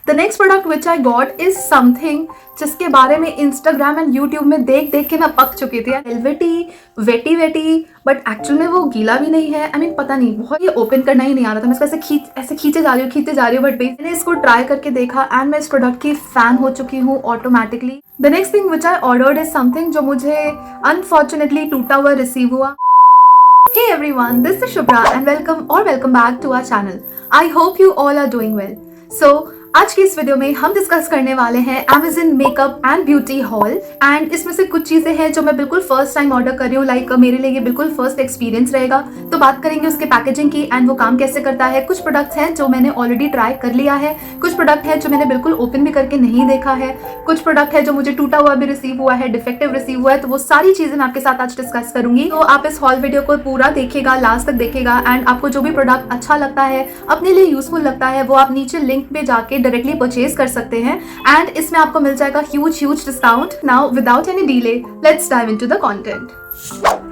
The next product which I got is something जिसके बारे में इंस्टाग्राम एंड यूट्यूब में देख देख के मैं पक चुकी थी। वेलवेटी वेटी बट एक्चुअल में वो गीला भी नहीं है। आई मीन पता नहीं, बहुत ये ओपन करना ही नहीं आ रहा था। मैं इसको ऐसे खींचे जा रही हूँ बट मैंने इसको ट्राई करके देखा एंड मैं इस प्रोडक्ट की फैन हो चुकी हूँ automatically. The next thing which I ordered is something जो मुझे अनफॉर्चुनेटली टूटा हुआ रिसीव हुआ। Hey everyone, this is Shubhra and welcome back to our channel. I hope you all are doing well. So आज की इस वीडियो में हम डिस्कस करने वाले हैं Amazon makeup and beauty hall and इसमें से कुछ चीजें हैं जो मैं बिल्कुल फर्स्ट टाइम ऑर्डर कर रही हूँ। लाइक मेरे लिए ये बिल्कुल फर्स्ट एक्सपीरियंस रहेगा। तो बात करेंगे उसके पैकेजिंग की एंड वो काम कैसे करता है। कुछ प्रोडक्ट्स हैं जो मैंने ऑलरेडी ट्राई कर लिया है, कुछ प्रोडक्ट है जो मैंने बिल्कुल ओपन भी करके नहीं देखा है, कुछ प्रोडक्ट है जो मुझे टूटा हुआ भी रिसीव हुआ है, डिफेक्टिव रिसीव हुआ है। तो वो सारी चीजें मैं आपके साथ आज डिस्कस करूंगी। तो आप इस हॉल वीडियो को पूरा देखिएगा, लास्ट तक देखिएगा एंड आपको जो भी प्रोडक्ट अच्छा लगता है, अपने लिए यूजफुल लगता है, वो आप नीचे लिंक पे जाके डायरेक्टली परचेज कर सकते हैं एंड इसमें आपको मिल जाएगा huge discount. Now without any delay let's dive into the content.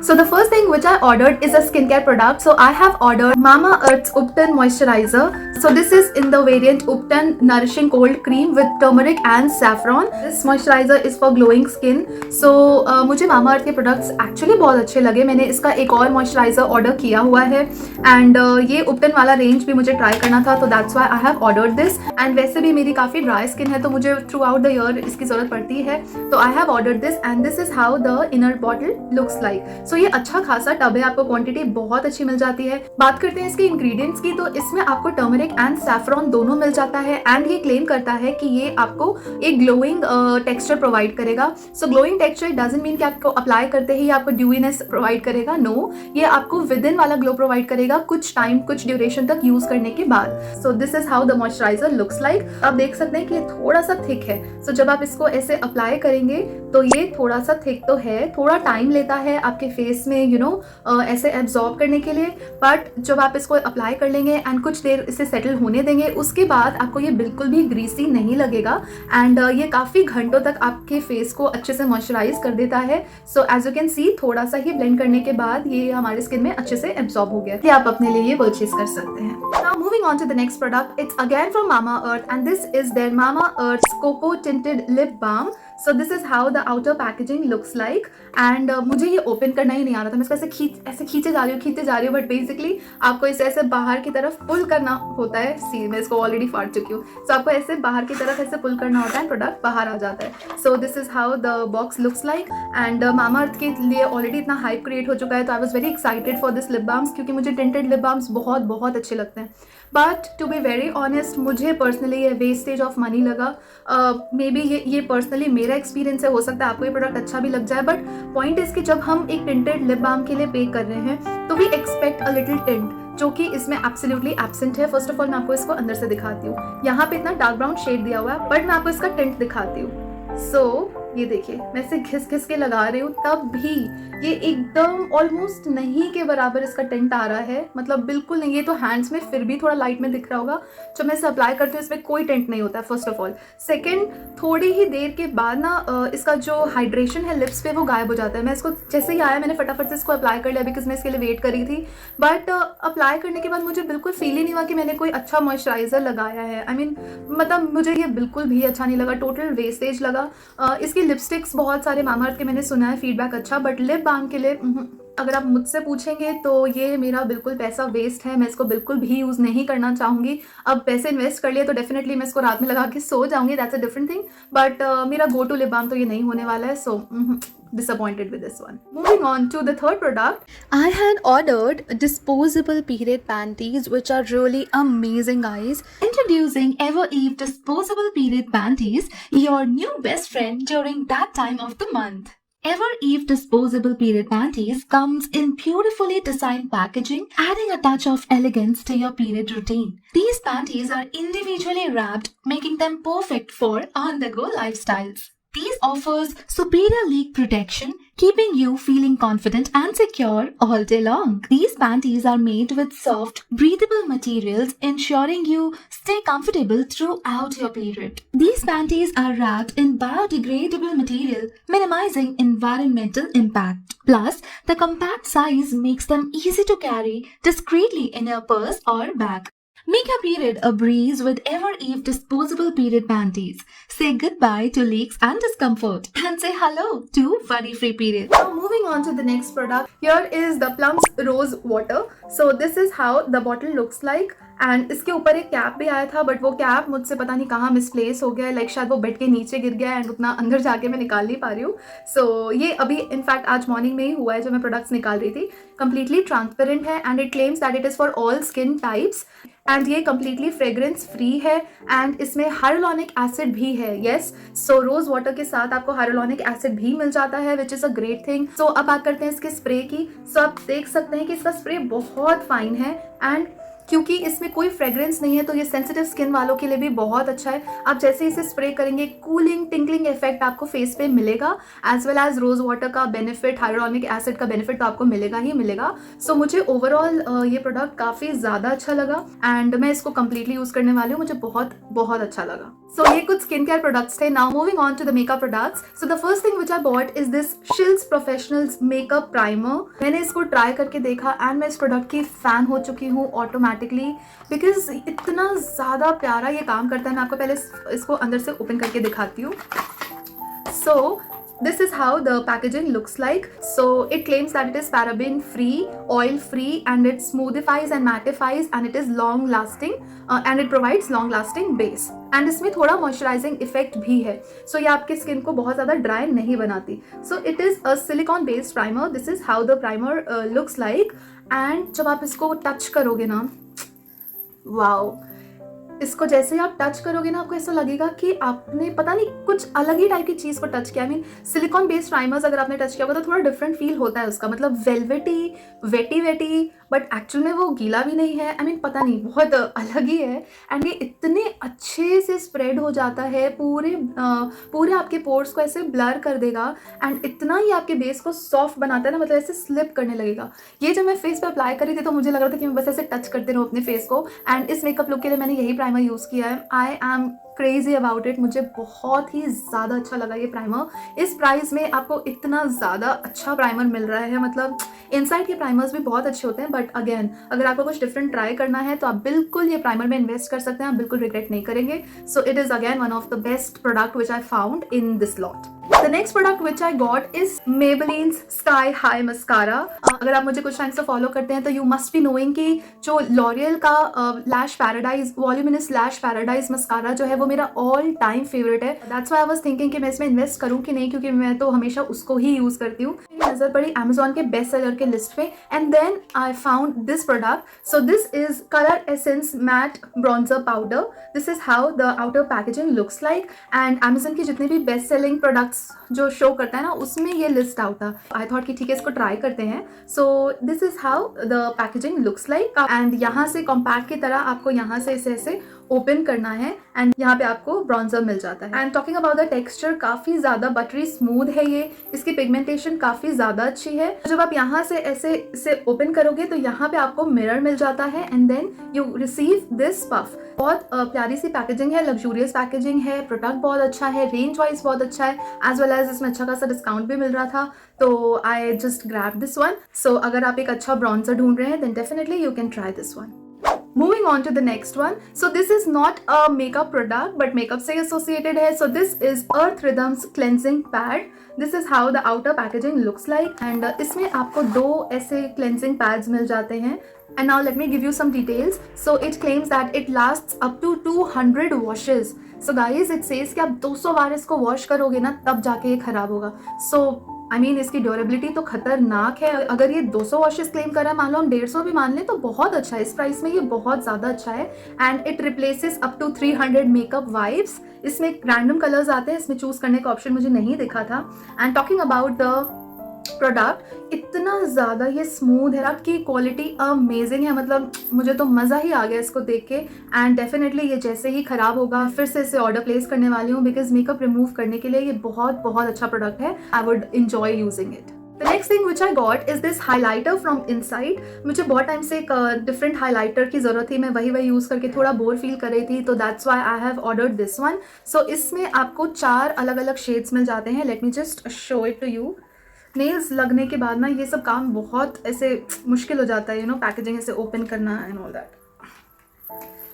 So the first thing which I ordered is a skincare product. So I have ordered Mamaearth's Upton moisturizer. So this is in the variant Upton Nourishing Cold Cream with turmeric and saffron. This moisturizer is for glowing skin. So मुझे Mamaearth के products actually बहुत अच्छे लगे। मैंने इसका एक और moisturizer order किया हुआ है and ये Upton वाला range भी मुझे try करना था, तो that's why I have ordered this. And वैसे भी मेरी काफ़ी dry skin है तो मुझे throughout the year इसकी ज़रूरत पड़ती है, तो I have ordered this and this is how the inner bottle looks like. So ये अच्छा खासा टब है, आपको क्वांटिटी बहुत अच्छी मिल जाती है। बात करते हैं इसके इंग्रेडिएंट्स की, तो इसमें आपको टर्मरिक एंड सैफरॉन दोनों मिल जाता है एंड ये क्लेम करता है कि ये आपको एक ग्लोइंग टेक्सचर प्रोवाइड करेगा। सो ग्लोइंग टेक्सचर डजंट मीन कि आपको अप्लाई करते ही आपको ड्यूइनेस प्रोवाइड करेगा, नो, ये आपको विद इन वाला ग्लो प्रोवाइड करेगा कुछ टाइम, कुछ ड्यूरेशन तक यूज करने के बाद। सो this is how the moisturiser looks like. आप देख सकते हैं कि ये थोड़ा सा थिक है। सो जब आप इसको ऐसे अप्लाई करेंगे तो ये थोड़ा सा थिक तो है, थोड़ा टाइम लेता है आपके फेस में ऐसे एब्जॉर्ब करने के लिए, बट जब आप इसको अप्लाई कर लेंगे एंड कुछ देर इसे सेटल होने देंगे उसके बाद आपको ये बिल्कुल भी ग्रीसी नहीं लगेगा एंड ये काफ़ी घंटों तक आपके फेस को अच्छे से मॉइस्चराइज कर देता है। So as you can see थोड़ा सा ही ब्लेंड करने के बाद ये हमारे स्किन में अच्छे से एब्जॉर्ब हो गया, ये आप अपने लिए ये परचेज कर सकते हैं। Now moving on to the next product, it's again from Mamaearth and this is their Mamaearth's Cocoa Tinted Lip Balm. So this is how the outer packaging looks like and मुझे ये open करना ही नहीं आ रहा था। मैं इसको ऐसे खींचे जा रही हूँ बट बेसिकली आपको इसे ऐसे बाहर की तरफ पुल करना होता है। सी मैं इसको ऑलरेडी फाड़ चुकी हूँ। सो आपको ऐसे बाहर की तरफ ऐसे पुल करना होता है, प्रोडक्ट बाहर आ जाता है। So this is how the box looks like and Mamaearth के लिए ऑलरेडी इतना हाइप क्रिएट हो चुका है, तो I was very excited for this lip balms क्योंकि मुझे टिंटेड लिप बाम्स बहुत अच्छे लगते हैं। But to be very honest मुझे पर्सनली ये वेस्टेज ऑफ मनी लगा। मे बी ये पर्सनली मेरा एक्सपीरियंस है, हो सकता है आपको ये प्रोडक्ट अच्छा भी लग जाए, बट पॉइंट इसकी जब हम एक टिंटेड लिप बाम के लिए पे कर रहे हैं तो we expect a little tint जो कि इसमें एब्सोल्युटली एब्सेंट है। फर्स्ट ऑफ ऑल मैं आपको इसको अंदर से दिखाती हूँ। यहाँ पे इतना डार्क ब्राउन शेड दिया हुआ है बट मैं आपको इसका टिंट दिखाती हूँ। सो ये देखिए मैं इसे घिस के लगा रही हूँ तब भी ये एकदम ऑलमोस्ट नहीं के बराबर इसका टिंट आ रहा है, मतलब बिल्कुल नहीं। ये तो हैंड्स में फिर भी थोड़ा लाइट में दिख रहा होगा, जब मैं इसे अप्लाई करती हूँ इसमें कोई टिंट नहीं होता है फर्स्ट ऑफ ऑल। सेकेंड, थोड़ी ही देर के बाद ना इसका जो हाइड्रेशन है लिप्स पे वो गायब हो जाता है। मैं इसको जैसे ही आया मैंने फटाफट से इसको अप्लाई कर लिया बिकॉज मैं इसके लिए वेट कर रही थी, बट अप्लाई करने के बाद मुझे बिल्कुल फील ही नहीं हुआ कि मैंने कोई अच्छा मॉइस्चराइजर लगाया है। आई मीन मतलब मुझे ये बिल्कुल भी अच्छा नहीं लगा, टोटल वेस्टेज लगा। इसकी लिपस्टिक्स बहुत सारे Mamaearth के मैंने सुना है फीडबैक अच्छा, बट लिप बाम के लिए अगर आप मुझसे पूछेंगे तो ये मेरा बिल्कुल पैसा वेस्ट है। मैं इसको बिल्कुल भी यूज़ नहीं करना चाहूँगी। अब पैसे इन्वेस्ट कर लिए तो डेफिनेटली मैं इसको रात में लगा के सो जाऊँगी, that's a different thing, but मेरा गो टू लिप बाम तो ये नहीं होने वाला है। सो disappointed with this one. Moving on to the third product, I had ordered disposable period panties which are really amazing, guys. Introducing Ever Eve disposable period panties, your new best friend during that time of the month. Ever Eve disposable period panties comes in beautifully designed packaging, adding a touch of elegance to your period routine. These panties are individually wrapped, making them perfect for on-the-go lifestyles. These offers superior leak protection, keeping you feeling confident and secure all day long. These panties are made with soft, breathable materials, ensuring you stay comfortable throughout your period. These panties are wrapped in biodegradable material, minimizing environmental impact. Plus, the compact size makes them easy to carry discreetly in your purse or bag. Make your period a breeze with Ever-Eve disposable period panties. Say goodbye to leaks and discomfort and say hello to worry-free periods. Now moving on to the next product. Here is the Plums Rose Water. So this is how the bottle looks like. And इसके ऊपर एक cap भी आया था, but वो cap मुझसे पता नहीं कहाँ मिसप्लेस हो गया है, लाइक शायद वो बेड के नीचे गिर गया है एंड उतना अंदर जाके मैं निकाल नहीं पा रही हूँ. सो ये अभी इनफैक्ट आज मॉर्निंग में ही हुआ है जब मैं प्रोडक्ट्स निकाल रही थी. कंप्लीटली ट्रांसपेरेंट है and it claims that it is for all skin types and ये कंप्लीटली फ्रेग्रेंस फ्री है एंड इसमें हाइलुरोनिक एसिड भी है. येस, सो रोज वाटर के साथ आपको हाइलुरोनिक एसिड भी मिल जाता है which is a great thing. So अब बात करते हैं इसके स्प्रे की. सो आप देख सकते हैं कि इसका स्प्रे बहुत फाइन है एंड क्योंकि इसमें कोई फ्रेग्रेंस नहीं है तो ये सेंसिटिव स्किन वालों के लिए भी बहुत अच्छा है. आप जैसे इसे स्प्रे करेंगे कूलिंग टिंकलिंग इफेक्ट आपको फेस पे मिलेगा as well as rose water का बेनिफिट, हाइलुरोनिक एसिड का बेनिफिट तो आपको मिलेगा ही मिलेगा. सो मुझे ओवरऑल ये प्रोडक्ट काफ़ी ज़्यादा अच्छा लगा एंड मैं इसको कम्प्लीटली यूज़ करने वाली हूँ. मुझे बहुत बहुत अच्छा लगा. सो ये कुछ स्किन केयर प्रोडक्ट्स थे. Now moving on to the makeup products. So the first thing which I bought is this shills professionals makeup primer. मैंने इसको ट्राई करके देखा एंड मैं इस प्रोडक्ट की फ़ैन हो चुकी हूँ ऑटोमेटिकली बिकॉज इतना ज़्यादा प्यारा ये काम करता है. मैं आपको पहले इसको अंदर से ओपन करके दिखाती हूँ. सो this is how the packaging looks like. So it claims that it is paraben free, oil free and it smoothifies and mattifies and it is long lasting and it provides long lasting base and इसमें थोड़ा moisturizing effect भी है. So ये आपके skin को बहुत ज़्यादा dry नहीं बनाती. So it is a silicone based primer. This is how the primer looks like and जब आप इसको टच करोगे ना, वाओ, इसको जैसे ही आप टच करोगे ना आपको ऐसा लगेगा कि आपने पता नहीं कुछ अलग ही टाइप की चीज़ को टच किया. I mean silicon based primers अगर आपने टच किया होगा तो थोड़ा डिफरेंट फील होता है उसका, मतलब वेलवेटी वेटी बट एक्चुअल में वो गीला भी नहीं है. आई मीन पता नहीं, बहुत अलग ही है एंड ये इतने अच्छे से स्प्रेड हो जाता है, पूरे आपके पोर्स को ऐसे ब्लर कर देगा एंड इतना ही आपके बेस को सॉफ्ट बनाता है ना, मतलब ऐसे स्लिप करने लगेगा. ये जब मैं फेस पे अप्लाई करी थी तो मुझे लग रहा था कि मैं बस ऐसे टच करते रहूँ अपने फेस को एंड इस मेकअप लुक के लिए मैंने यही प्राइमर यूज़ किया है. I am crazy about it. मुझे बहुत ही ज़्यादा अच्छा लगा ये प्राइमर. इस प्राइस में आपको इतना ज़्यादा अच्छा प्राइमर मिल रहा है. मतलब इनसाइड के प्राइमर्स भी बहुत अच्छे होते हैं बट अगेन अगर आपको कुछ डिफरेंट ट्राई करना है तो आप बिल्कुल ये प्राइमर में इन्वेस्ट कर सकते हैं. आप बिल्कुल रिग्रेट नहीं करेंगे. So it is again one of the best product which I found in this lot. The next product which I got is Maybelline's Sky High Mascara. अगर आप मुझे कुछ टाइम से फॉलो करते हैं तो यू मस्ट बी नोइंग कि जो लॉरियल का लैश पैराडाइज वॉल्यूमिनस लैश पैराडाइज मस्कारा जो है वो मेरा ऑल टाइम फेवरेट है. That's why I was thinking कि मैं इसमें इन्वेस्ट करूँ कि नहीं, क्योंकि मैं तो हमेशा उसको ही यूज़ करती हूँ. मेरी नज़र पड़ी अमेजोन के बेस्ट सेलर के लिस्ट पे and then I found this product. So this is colour essence matte bronzer powder. This is how the outer packaging looks like and Amazon के जितने भी बेस्ट सेलिंग प्रोडक्ट्स जो show करता है ना उसमें ये लिस्ट आउट था. आई थॉट कि ठीक है इसको ट्राई करते हैं. सो this is how the packaging looks like and यहाँ से कॉम्पैक्ट की तरह आपको यहाँ से इसे ऐसे ओपन करना है एंड यहाँ पे आपको ब्रॉन्जर मिल जाता है. And talking about the texture, काफ़ी ज़्यादा बटरी स्मूथ है ये. इसकी पिगमेंटेशन काफ़ी ज़्यादा अच्छी है. जब आप यहाँ से ऐसे इसे ओपन करोगे तो यहाँ पे आपको मिरर मिल जाता है and then you receive this puff. बहुत प्यारी सी पैकेजिंग है, लग्जूरियस पैकेजिंग है. प्रोडक्ट बहुत अच्छा है, रेंज वाइज बहुत अच्छा है एज वेल एज इसमें अच्छा खासा डिस्काउंट भी मिल रहा था तो I just grab this one. So अगर आप एक अच्छा ब्रॉन्जर ढूंढ रहे हैं then definitely you can try this one. Moving on to the next one. So this is not a makeup product but makeup से associated है. So this is Earth Rhythms cleansing pad. This is how the outer packaging looks like and इसमें आपको 2 ऐसे cleansing pads मिल जाते हैं. And now let me give you some details. So it claims that it lasts up to 200 washes. So guys it says कि आप 200 बार इसको wash करोगे ना तब जाके ये खराब होगा. So आई मीन इसकी ड्यूरेबिलिटी तो खतरनाक है. अगर ये 200 वॉशेस क्लेम कर रहा है, मान लो हम 150 भी मान लें तो बहुत अच्छा है. इस प्राइस में ये बहुत ज़्यादा अच्छा है and it replaces up to 300 makeup wipes. इसमें रैंडम कलर्स आते हैं, इसमें चूज़ करने का ऑप्शन मुझे नहीं दिखा था. And talking about the product, इतना ज़्यादा ये स्मूथ है, आपकी क्वालिटी अमेजिंग है. मतलब मुझे तो मज़ा ही आ गया इसको देख के एंड डेफिनेटली ये जैसे ही ख़राब होगा फिर से इसे ऑर्डर प्लेस करने वाली हूँ बिकॉज मेकअप रिमूव करने के लिए ये बहुत बहुत अच्छा प्रोडक्ट है. I would enjoy using it. The next thing which I got is this highlighter from Inside. मुझे बहुत टाइम से एक डिफरेंट हाइलाइटर की ज़रूरत थी. मैं वही यूज़ करके थोड़ा बोर फील कर रही थी तो that's why I have ordered this one. So इसमें आपको 4 अलग अलग शेड्स मिल जाते हैं. Let me just show it to you. Nails लगने के बाद ना ये सब काम बहुत ऐसे मुश्किल हो जाता है, यू नो, पैकेजिंग ऐसे ओपन करना and all that.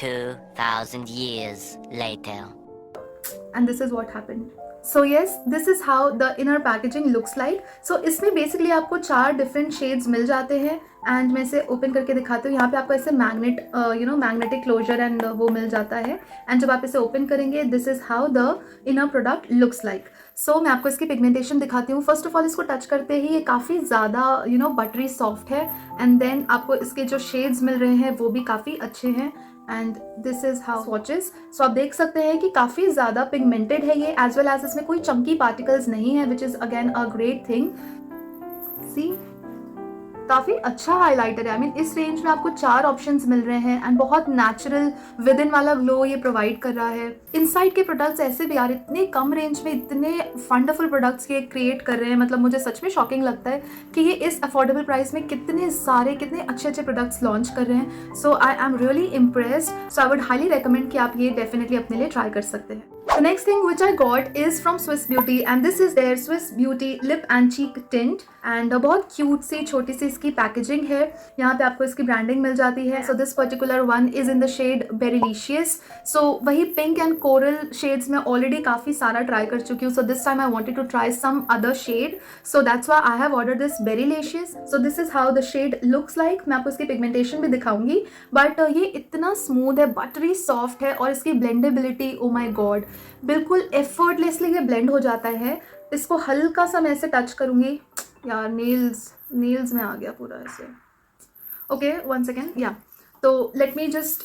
2,000 years later. And this is what happened. So yes, this is how the inner packaging looks like. So इसमें basically आपको 4 different shades मिल जाते हैं एंड मैं इसे ओपन करके दिखाती हूँ. यहाँ पे आपको ऐसे मैग्नेट मैग्नेटिक क्लोजर एंड वो मिल जाता है एंड जब आप इसे ओपन करेंगे this is how the inner product looks like. So मैं आपको इसकी पिगमेंटेशन दिखाती हूँ. फर्स्ट ऑफ ऑल इसको टच करते ही ये काफ़ी ज़्यादा बटरी सॉफ्ट है एंड देन आपको इसके जो शेड्स मिल रहे हैं वो भी काफ़ी अच्छे हैं and this is how swatches. So आप देख सकते हैं कि काफ़ी ज़्यादा पिगमेंटेड है ये एज वेल एज इसमें कोई चंकी पार्टिकल्स नहीं है which is again a great thing. See काफ़ी अच्छा हाइलाइटर है. आई मीन इस रेंज में आपको 4 ऑप्शंस मिल रहे हैं एंड बहुत नेचुरल विद इन वाला ग्लो ये प्रोवाइड कर रहा है. इनसाइड के प्रोडक्ट्स ऐसे भी यार इतने कम रेंज में इतने वंडरफुल प्रोडक्ट्स ये क्रिएट कर रहे हैं. मतलब मुझे सच में शॉकिंग लगता है कि ये इस अफोर्डेबल प्राइस में कितने अच्छे प्रोडक्ट्स लॉन्च कर रहे हैं. So I am really impressed. So I would highly recommend कि आप ये डेफिनेटली अपने लिए ट्राई कर सकते हैं. The next thing which I got is from Swiss Beauty and this is their Swiss Beauty Lip and Cheek Tint and बहुत cute सी छोटी सी इसकी पैकेजिंग है. यहाँ पे आपको इसकी ब्रांडिंग मिल जाती है. So this particular one is in the shade berrylicious. So वही पिंक एंड कोरल शेड्स में ऑलरेडी काफ़ी सारा ट्राई कर चुकी हूँ. So this time I wanted to try some other shade. So that's why I have order this berrylicious. So this is how the shade looks like. मैं आपको इसकी pigmentation भी दिखाऊंगी बट ये इतना स्मूथ है, बटरी सॉफ्ट है और इसकी ब्लेंडेबिलिटी ओ माई गॉड बिल्कुल एफर्टलेसली ये ब्लेंड हो जाता है. इसको हल्का सा मैं ऐसे टच करूँगी यार. नील्स में आ गया पूरा ऐसे. Okay 1 second. या तो late me just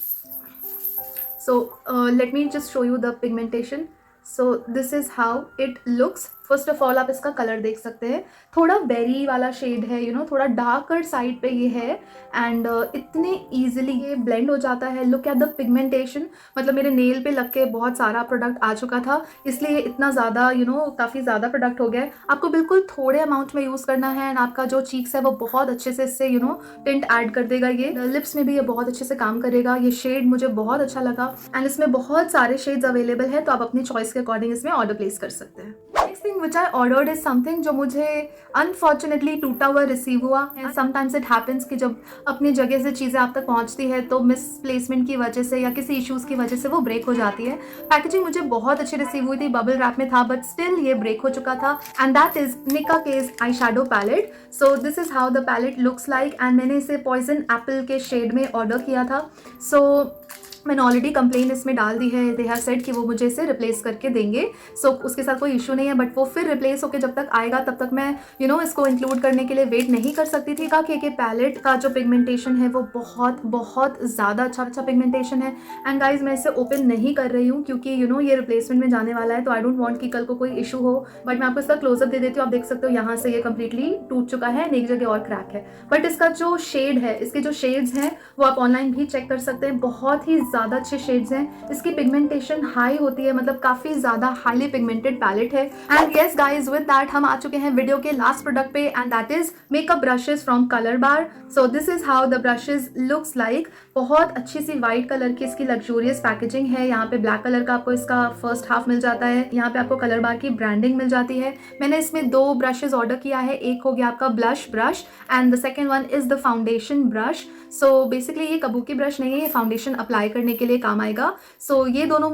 show you the pigmentation. So this is how it looks. First of all आप इसका कलर देख सकते हैं. थोड़ा बेरी वाला शेड है थोड़ा डार्कर साइड पे ये है एंड इतने ईजिली ये ब्लेंड हो जाता है. Look at the pigmentation. मतलब मेरे नेल पे लग के बहुत सारा प्रोडक्ट आ चुका था इसलिए ये इतना ज़्यादा काफ़ी ज़्यादा प्रोडक्ट हो गया है. आपको बिल्कुल थोड़े अमाउंट में यूज़ करना है एंड आपका जो चीक्स है वो बहुत अच्छे से इससे टिंट ऐड कर देगा. ये लिप्स में भी ये बहुत अच्छे से काम करेगा. ये शेड मुझे बहुत अच्छा लगा एंड इसमें बहुत सारे शेड्स अवेलेबल है तो आप अपनी चॉइस के अकॉर्डिंग इसमें ऑर्डर प्लेस कर सकते हैं. Next thing which I ordered is something जो मुझे अनफॉर्चुनेटली टूटा हुआ रिसीव हुआ. समटाइम्स इट हैपेंस कि जब अपनी जगह से चीज़ें आप तक पहुंचती है तो मिस प्लेसमेंट की वजह से या किसी इश्यूज़ की वजह से वो ब्रेक हो जाती है. पैकेजिंग मुझे बहुत अच्छी रिसीव हुई थी, बबल रैप में था बट स्टिल ये ब्रेक हो चुका था and that is Nicka K eye shadow palette. So this is how the palette looks like and मैंने इसे पॉइजन एप्पल के शेड में ऑर्डर किया था. सो मैंने ऑलरेडी कंप्लेन इसमें डाल दी है. दे हैव सेड कि वो मुझे इसे रिप्लेस करके देंगे. सो उसके साथ कोई इशू नहीं है बट वो फिर रिप्लेस होकर जब तक आएगा तब तक मैं इसको इंक्लूड करने के लिए वेट नहीं कर सकती थी. क्योंकि पैलेट का जो पिगमेंटेशन है वो बहुत ज़्यादा अच्छा पिगमेंटेशन है. एंड गाइज मैं इसे ओपन नहीं कर रही हूँ क्योंकि ये रिप्लेसमेंट में जाने वाला है तो आई डोंट वांट कि कल को कोई इशू हो. बट मैं आपको इसका क्लोजअप दे देती हूँ. आप देख सकते हो यहाँ से ये कम्प्लीटली टूट चुका है, एक जगह और क्रैक है. बट इसका जो शेड है, इसके जो शेड्स हैं वो आप ऑनलाइन भी चेक कर सकते हैं. बहुत ही ज़्यादा अच्छे शेड्स हैं. इसकी पिगमेंटेशन हाई होती है, मतलब काफी ज्यादा हाईली पिगमेंटेड पैलेट है. And yes guys with that हम आ चुके हैं वीडियो के लास्ट प्रोडक्ट पे and that is makeup brushes from colour bar. So this is how the brushes looks like. बहुत अच्छी सी व्हाइट कलर की इसकी लग्जूरियस पैकेजिंग है. यहाँ पे ब्लैक कलर का आपको इसका फर्स्ट हाफ मिल जाता है. यहाँ पे आपको कलर बार की ब्रांडिंग मिल जाती है. मैंने इसमें 2 ब्रशेस ऑर्डर किया है. एक हो गया आपका blush brush and the second one is the foundation brush. So basically ये कबूकी ब्रश नहीं है, ये फाउंडेशन अप्लाई करने के लिए काम आएगा. सो ये दोनों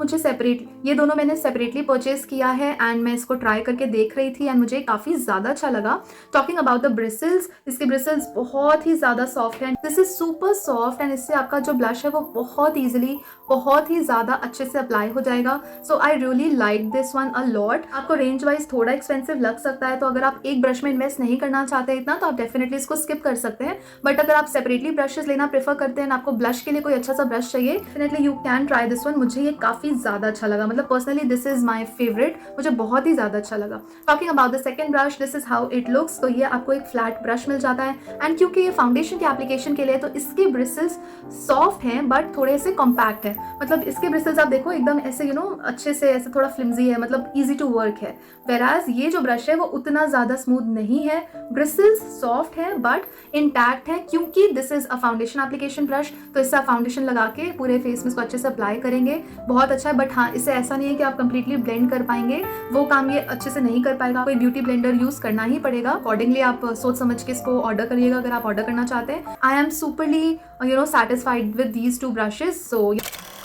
मैंने सेपरेटली परचेज किया है एंड मैं इसको ट्राई करके देख रही थी एंड मुझे काफ़ी ज़्यादा अच्छा लगा. टॉकिंग अबाउट द ब्रिसल्स, इसके ब्रिसल्स बहुत ही ज़्यादा सॉफ्ट हैं. This is super soft and इससे आपका जो ब्लश है वो बहुत ईजिली बहुत ही ज़्यादा अच्छे से अप्लाई हो जाएगा. So I really like this one a lot. आपको रेंज वाइज थोड़ा एक्सपेंसिव लग सकता है तो अगर आप एक ब्रश में इन्वेस्ट नहीं करना चाहते इतना तो आप डेफिनेटली इसको स्किप कर सकते हैं. बट अगर आप सेपरेटली ब्रशेस लेना प्रेफर करते हैं, आपको ब्लश के लिए कोई अच्छा सा ब्रश चाहिए, definitely you can try this one. मुझे ये काफ़ी ज़्यादा अच्छा लगा. मतलब personally this is my favourite. मुझे बहुत ही ज़्यादा अच्छा लगा. Talking about the second brush, this is how it looks. तो ये आपको एक फ्लैट ब्रश मिल जाता है एंड क्योंकि ये फाउंडेशन के एप्लीकेशन के लिए तो इसके ब्रिसल्स सॉफ्ट हैं बट थोड़े से कॉम्पैक्ट है. मतलब इसके ब्रिसल्स आप देखो एकदम ऐसे अच्छे से ऐसे थोड़ा फ्लिम्जी है, मतलब ईजी टू वर्क है. वेराज ये जो ब्रश है वो उतना ज़्यादा स्मूथ नहीं है. ब्रिसल्स सॉफ्ट है बट इंटैक्ट है क्योंकि this is a foundation application brush. तो इससे आप फाउंडेशन लगा के पूरे फेस में इसको अच्छे से अप्लाई करेंगे. बहुत अच्छा है. बट हाँ, इससे ऐसा नहीं है कि आप कंप्लीटली ब्लेंड कर पाएंगे, वो काम ये अच्छे से नहीं कर पाएगा. कोई ब्यूटी ब्लेंडर यूज करना ही पड़ेगा. अकॉर्डिंगली आप सोच समझ के इसको ऑर्डर करिएगा अगर आप ऑर्डर करना चाहते हैं. I am superly satisfied with these 2 brushes. So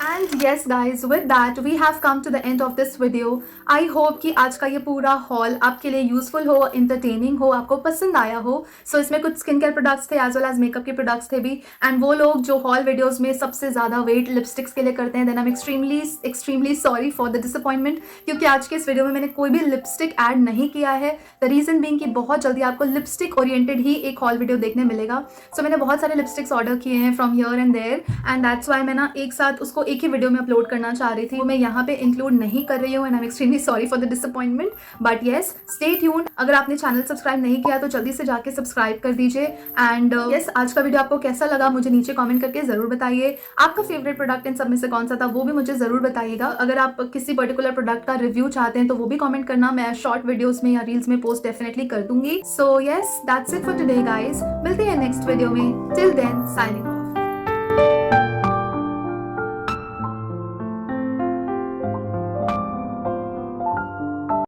and yes guys, with that we have come to the end of this video. I hope कि आज का ये पूरा हॉल आपके लिए यूजफुल हो, इंटरटेनिंग हो, आपको पसंद आया हो। सो इसमें कुछ स्किन केयर प्रोडक्ट्स थे एज वेल एज मेकअप के प्रोडक्ट्स थे भी। एंड वो लोग जो हॉल वीडियोज में सबसे ज़्यादा वेट लिपस्टिक्स के लिए करते हैं, then I am extremely sorry for the disappointment, क्योंकि आज के इस वीडियो में मैंने कोई भी लिपस्टिक ऐड नहीं किया है। द रीज़न बीइंग कि बहुत जल्दी आपको लिपस्टिक ओरिएंटेड ही एक हॉल वीडियो देखने मिलेगा। सो मैंने बहुत सारे लिपस्टिक्स ऑर्डर किए हैं from here and there, and that's why मैं ना एक साथ उसको एक ही वीडियो में अपलोड करना चाह रही थी। वो मैं यहाँ पे इंक्लूड नहीं कर रही हूँ, and I am extremely sorry for the disappointment. But yes, stay tuned. अगर आपने चैनल सब्सक्राइब नहीं किया तो जल्दी से जाके सब्सक्राइब कर दीजिए। एंड येस, आज का वीडियो आपको कैसा लगा मुझे नीचे कमेंट करके जरूर बताइए। आपका फेवरेट प्रोडक्ट इन सब में से कौन सा था वो भी मुझे जरूर बताइएगा। अगर आप किसी पर्टिकुलर प्रोडक्ट का रिव्यू चाहते हैं तो वो भी कमेंट करना, मैं शॉर्ट वीडियोस में या रील्स में पोस्ट डेफिनेटली कर दूंगी। So yes, that's it for today guys. मिलते हैं नेक्स्ट वीडियो में। Till then, signing of.